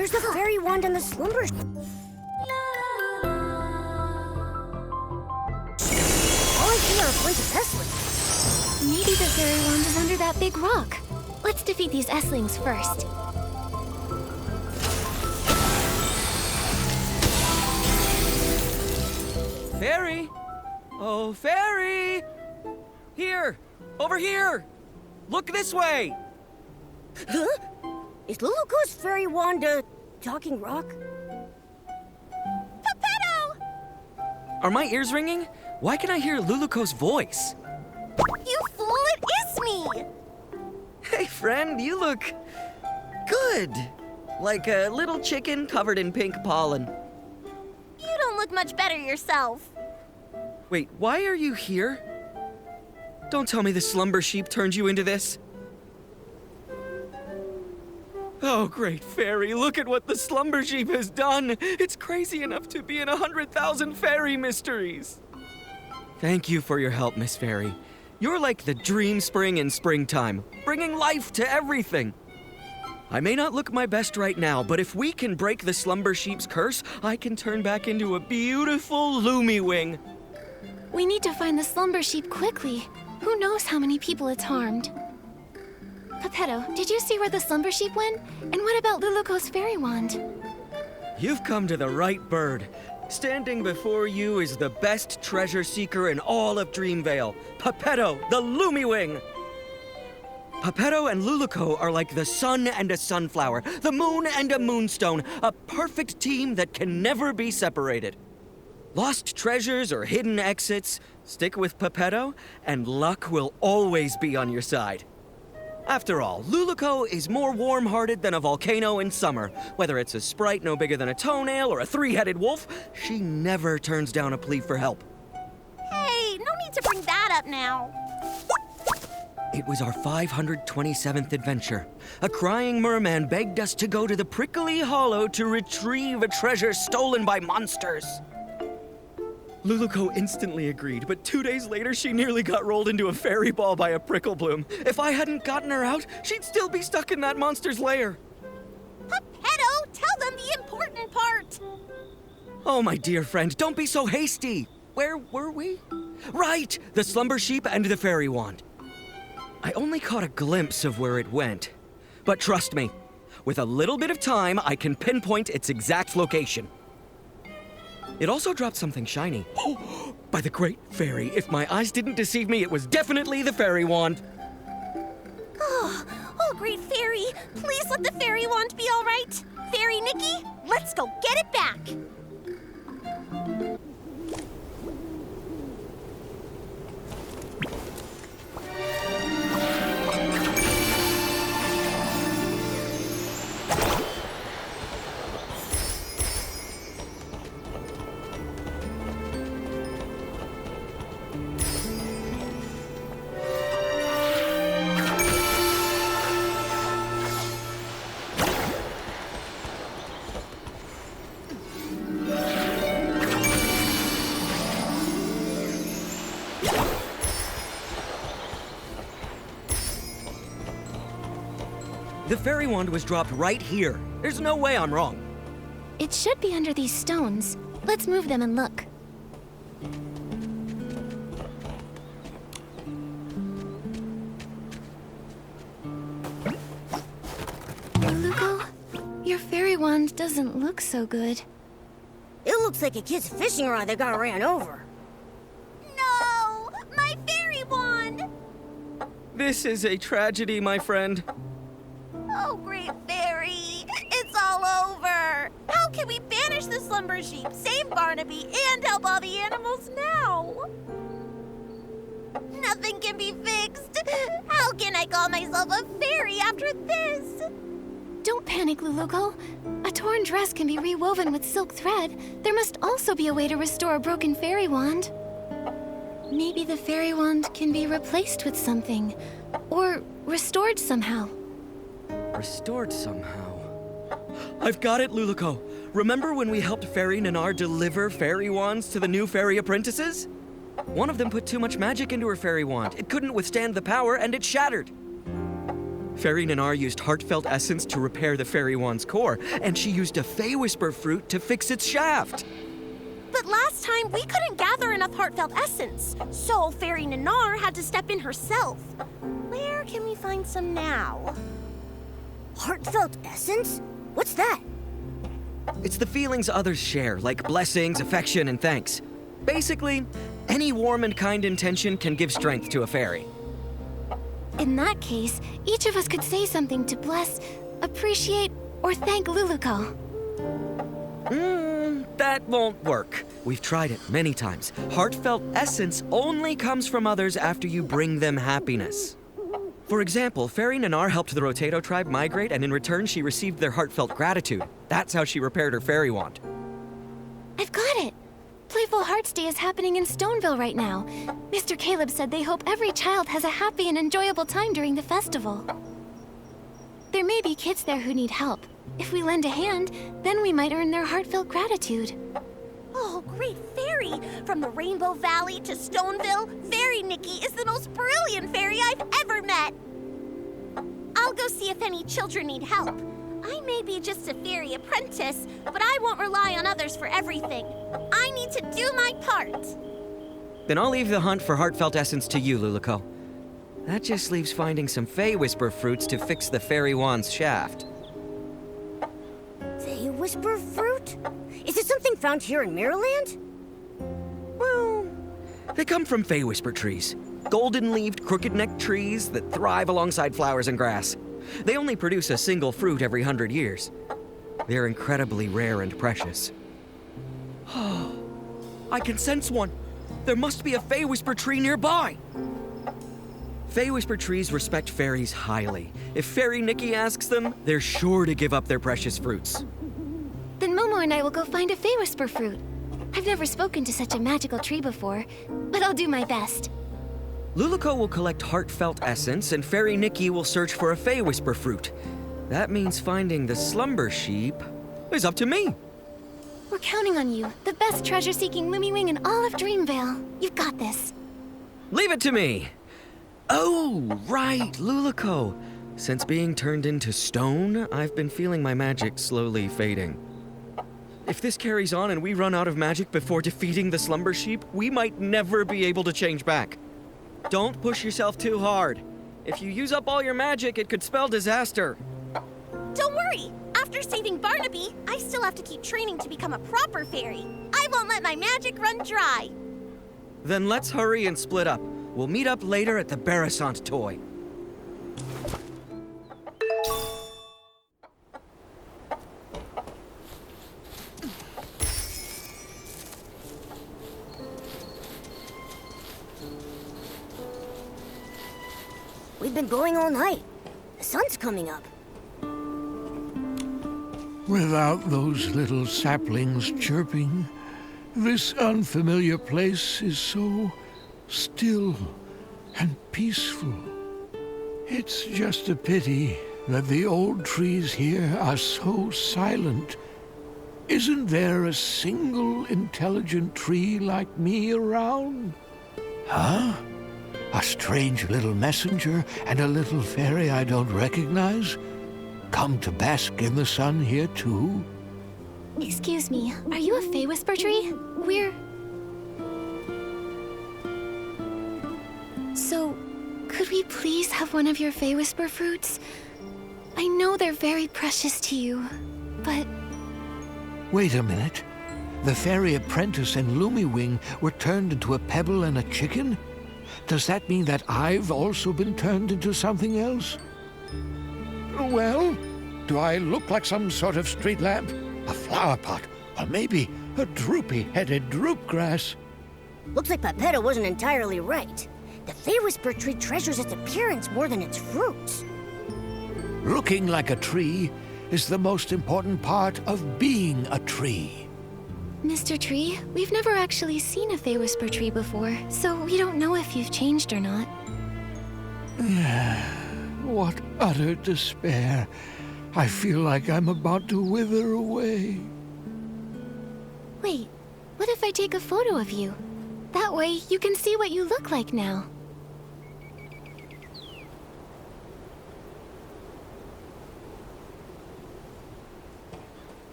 Where's the fairy wand and the slumber? All I see are a bunch of Esslings. Maybe the fairy wand is under that big rock. Let's defeat these Esslings first. Fairy! Oh, Fairy! Here! Over here! Look this way! Huh? Is Luluko's fairy wand a talking rock? Geppetto! Are my ears ringing? Why can I hear Luluko's voice? You fool, it is me! Hey, friend, you look good. Like a little chicken covered in pink pollen. You don't look much better yourself. Wait, why are you here? Don't tell me the slumber sheep turned you into this. Oh, great fairy, look at what the slumber sheep has done. It's crazy enough to be in 100,000 fairy mysteries. Thank you for your help, Miss Fairy. You're like the dream spring in springtime, bringing life to everything. I may not look my best right now, but if we can break the slumber sheep's curse, I can turn back into a beautiful Lumie-Wing. We need to find the slumber sheep quickly. Who knows how many people it's harmed? Geppetto, did you see where the slumber sheep went? And what about Luluko's fairy wand? You've come to the right bird. Standing before you is the best treasure seeker in all of Dreamvale, Geppetto, the Lumie-Wing. Geppetto and Luluko are like the sun and a sunflower, the moon and a moonstone, a perfect team that can never be separated. Lost treasures or hidden exits, stick with Geppetto, and luck will always be on your side. After all, Luluko is more warm-hearted than a volcano in summer. Whether it's a sprite no bigger than a toenail or a three-headed wolf, she never turns down a plea for help. Hey, no need to bring that up now. It was our 527th adventure. A crying merman begged us to go to the Prickly Hollow to retrieve a treasure stolen by monsters. Luluko instantly agreed, but 2 days later she nearly got rolled into a fairy ball by a prickle bloom. If I hadn't gotten her out, she'd still be stuck in that monster's lair. Geppetto, tell them the important part. Oh, my dear friend, don't be so hasty. Where were we? Right, the slumber sheep and the fairy wand. I only caught a glimpse of where it went. But trust me, with a little bit of time, I can pinpoint its exact location. It also dropped something shiny. Oh, by the great fairy, if my eyes didn't deceive me, it was definitely the fairy wand. Oh, great fairy, please let the fairy wand be all right. Fairy Nikki, let's go get it back. The fairy wand was dropped right here. There's no way I'm wrong. It should be under these stones. Let's move them and look. Luluko, your fairy wand doesn't look so good. It looks like a kid's fishing rod that got ran over. No! My fairy wand! This is a tragedy, my friend. Oh, great fairy! It's all over! How can we banish the slumber sheep, save Barnaby, and help all the animals now? Nothing can be fixed! How can I call myself a fairy after this? Don't panic, Luluko. A torn dress can be rewoven with silk thread. There must also be a way to restore a broken fairy wand. Maybe the fairy wand can be replaced with something, or restored somehow. Restored somehow. I've got it, Luluko. Remember when we helped Fairy Nanar deliver fairy wands to the new fairy apprentices? One of them put too much magic into her fairy wand. It couldn't withstand the power, and it shattered. Fairy Nanar used Heartfelt Essence to repair the Fairy Wand's core, and she used a Fey Whisper fruit to fix its shaft. But last time, we couldn't gather enough Heartfelt Essence, so Fairy Nanar had to step in herself. Where can we find some now? Heartfelt essence? What's that? It's the feelings others share, like blessings, affection, and thanks. Basically, any warm and kind intention can give strength to a fairy. In that case, each of us could say something to bless, appreciate, or thank Luluco. That won't work. We've tried it many times. Heartfelt essence only comes from others after you bring them happiness. For example, Fairy Nanar helped the Rotato tribe migrate, and in return she received their heartfelt gratitude. That's how she repaired her fairy wand. I've got it! Playful Hearts Day is happening in Stoneville right now. Mr. Caleb said they hope every child has a happy and enjoyable time during the festival. There may be kids there who need help. If we lend a hand, then we might earn their heartfelt gratitude. Oh, great fairy! From the Rainbow Valley to Stoneville, Fairy Nikki is the most brilliant fairy I've ever met! I'll go see if any children need help. I may be just a fairy apprentice, but I won't rely on others for everything. I need to do my part. Then I'll leave the hunt for heartfelt essence to you, Luluco. That just leaves finding some Fey Whisper fruits to fix the fairy wand's shaft. Fey Whisper fruit? Is it something found here in Mirrorland? Well, they come from Fey Whisper trees. Golden-leaved, crooked-necked trees that thrive alongside flowers and grass. They only produce a single fruit every 100 years. They're incredibly rare and precious. I can sense one. There must be a Fey Whisper tree nearby. Fey Whisper trees respect fairies highly. If Fairy Nikki asks them, they're sure to give up their precious fruits. Then Momo and I will go find a Fey Whisper fruit. I've never spoken to such a magical tree before, but I'll do my best. Luluco will collect heartfelt essence, and Fairy Nikki will search for a Fey Whisper fruit. That means finding the Slumber Sheep is up to me. We're counting on you, the best treasure-seeking Lumiwing in all of Dreamvale. You've got this. Leave it to me. Oh, right, Luluco. Since being turned into stone, I've been feeling my magic slowly fading. If this carries on and we run out of magic before defeating the Slumber Sheep, we might never be able to change back. Don't push yourself too hard. If you use up all your magic, it could spell disaster. Don't worry. After saving Barnaby, I still have to keep training to become a proper fairy. I won't let my magic run dry. Then let's hurry and split up. We'll meet up later at the Barasant toy. We've been going all night. The sun's coming up. Without those little saplings chirping, this unfamiliar place is so still and peaceful. It's just a pity that the old trees here are so silent. Isn't there a single intelligent tree like me around? Huh? A strange little messenger and a little fairy I don't recognize? Come to bask in the sun here too? Excuse me, are you a Fey Whisper tree? So, could we please have one of your Fey Whisper fruits? I know they're very precious to you, but... Wait a minute. The fairy apprentice and Lumiwing were turned into a pebble and a chicken? Does that mean that I've also been turned into something else? Well, do I look like some sort of street lamp? A flower pot? Or maybe a droopy-headed droopgrass? Looks like Pepetto wasn't entirely right. The Fey Whisper tree treasures its appearance more than its fruits. Looking like a tree is the most important part of being a tree. Mr. Tree, we've never actually seen a Fey Whisper tree before, so we don't know if you've changed or not. What utter despair. I feel like I'm about to wither away. Wait, what if I take a photo of you? That way, you can see what you look like now.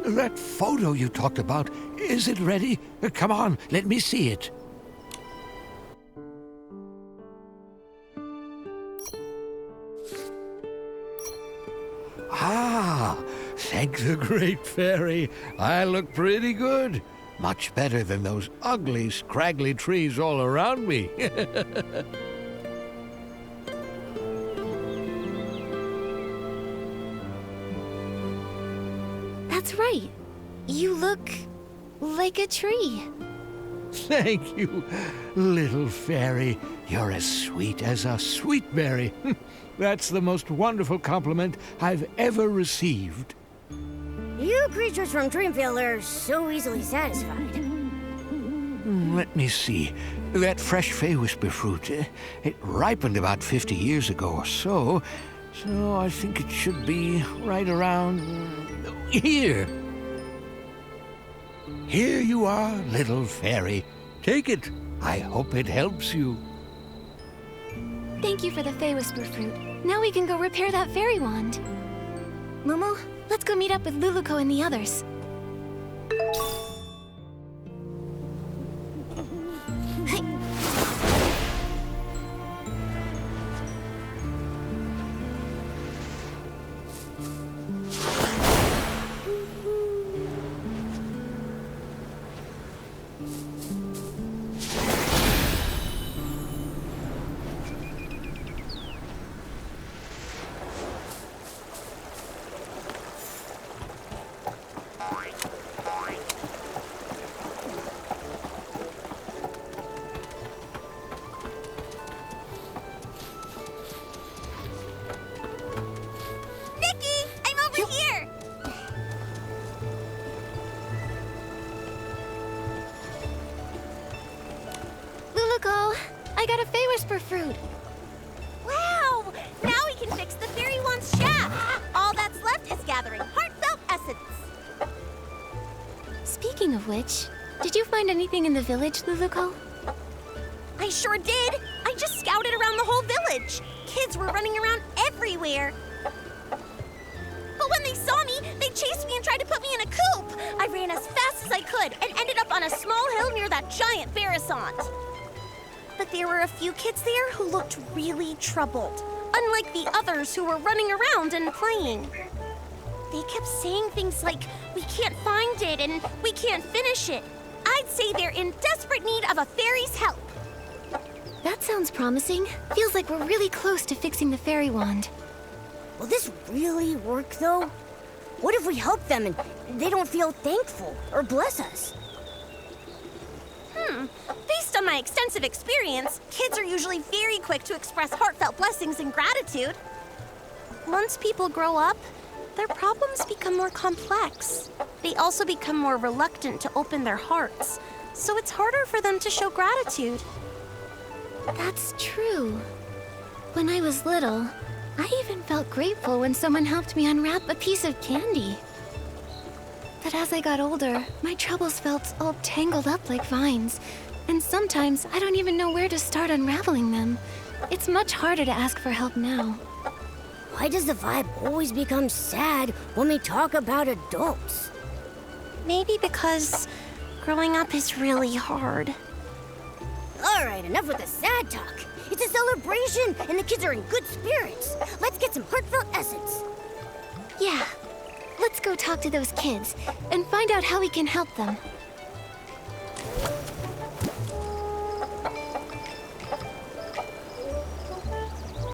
That photo you talked about, is it ready? Come on, let me see it. Ah, thank the Great Fairy. I look pretty good. Much better than those ugly, scraggly trees all around me. That's right. You look like a tree. Thank you, little fairy. You're as sweet as a sweet berry. That's the most wonderful compliment I've ever received. You creatures from Dreamvale are so easily satisfied. Let me see. That fresh Fey-Whisper fruit, it ripened about 50 years ago or so. So I think it should be right around here. Here you are, little fairy. Take it. I hope it helps you. Thank you for the Fey-Whisper fruit. Now we can go repair that fairy wand. Momo, let's go meet up with Luluko and the others. Hey. I got a Fey-Whisper fruit. Wow! Now we can fix the fairy wand's shaft. All that's left is gathering heartfelt essence. Speaking of which, did you find anything in the village, Luluko? I sure did. I just scouted around the whole village. Kids were running around everywhere. But when they saw me, they chased me and tried to put me in a coop. I ran as fast as I could and ended up on a small hill near that giant Verisant. But there were a few kids there who looked really troubled, unlike the others who were running around and playing. They kept saying things like, "We can't find it," and "We can't finish it." I'd say they're in desperate need of a fairy's help. That sounds promising. Feels like we're really close to fixing the fairy wand. Will this really work, though? What if we help them and they don't feel thankful or bless us? Based on my extensive experience, kids are usually very quick to express heartfelt blessings and gratitude. Once people grow up, their problems become more complex. They also become more reluctant to open their hearts, so it's harder for them to show gratitude. That's true. When I was little, I even felt grateful when someone helped me unwrap a piece of candy. But as I got older, my troubles felt all tangled up like vines, and sometimes I don't even know where to start unraveling them. It's much harder to ask for help now. Why does the vibe always become sad when we talk about adults? Maybe because growing up is really hard. All right, enough with the sad talk. It's a celebration, and the kids are in good spirits. Let's get some heartfelt essence. Yeah, let's go talk to those kids and find out how we can help them.